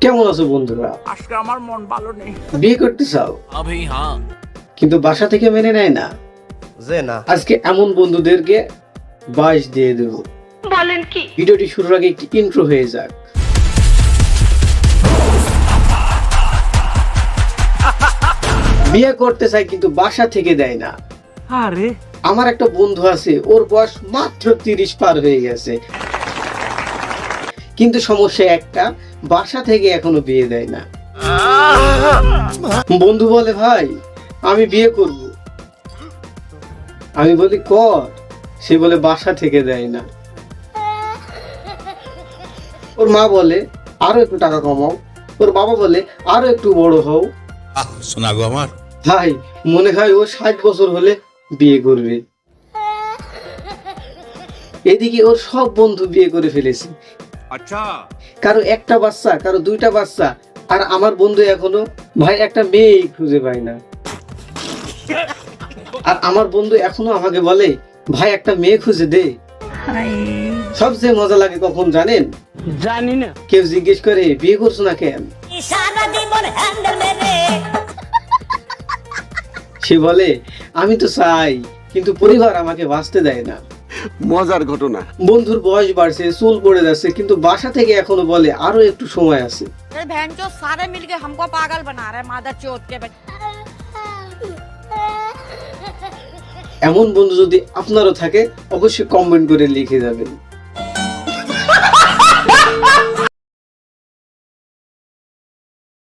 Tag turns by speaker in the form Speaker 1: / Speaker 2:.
Speaker 1: কেমন আছো বন্ধুরা?
Speaker 2: আজকে আমার মন ভালো নেই।
Speaker 1: বিয়ে করতে চাও কিন্তু বাসা থেকে মেনে নেয় না। আজকে এমন বন্ধুদেরকে 22 দিয়ে দেব।
Speaker 3: বলেন কি?
Speaker 1: ভিডিওটি শুরুর আগে একটি ইন্ট্রো হয়ে যাক। বিয়ে করতে চাই কিন্তু বাসা থেকে দেয় না।
Speaker 2: আরে
Speaker 1: আমার একটা বন্ধু আছে, ওর বয়স মাত্র 30 পার হয়ে গেছে, কিন্তু সমস্যা একটা, বাসা থেকে এখনো বিয়ে দেয় না। বন্ধু বলে ভাই আমি বিয়ে করব, আমি বলি কর, সে বলে বাসা থেকে দেয় না। ওর মা বলে আরো একটু টাকা কমাও, ওর বাবা বলে আরো একটু বড় হও।
Speaker 4: শোনা গো আমার
Speaker 1: ভাই মনে হয় ও 60 বছর হলে বিয়ে করবে। এদিকে ওর সব বন্ধু বিয়ে করে ফেলেছে,
Speaker 4: আচ্ছা
Speaker 1: কারো একটা বাচ্চা, কারো 2টা বাচ্চা, আর আমার বন্ধু এখনো ভাই একটা মেয়ে খুঁজে পায় না। আর আমার বন্ধু এখনো আমাকে বলে ভাই একটা মেয়ে খুঁজে দে। সবচেয়ে মজা লাগে কখন জানেন?
Speaker 2: জানি না।
Speaker 1: কেউ জিজ্ঞেস করে বিয়ে করছো না কেন, সে বলে আমি তো চাই কিন্তু পরিবার আমাকে বাঁচতে দেয় না।
Speaker 5: মজার ঘটনা।
Speaker 1: বন্ধুর বয়স বাড়ছে, চুল পড়ে যাচ্ছে, কিন্তু বাসা থেকে এখনো বলে আরো একটু সময় আছে।
Speaker 6: बहन जो सारे मिलके हमको पागल बना रहे हैं मादर चौथ के बच्चे।
Speaker 1: এমন বন্ধু যদি আপনারও থাকে অবশ্যই কমেন্ট করে লিখে যাবেন।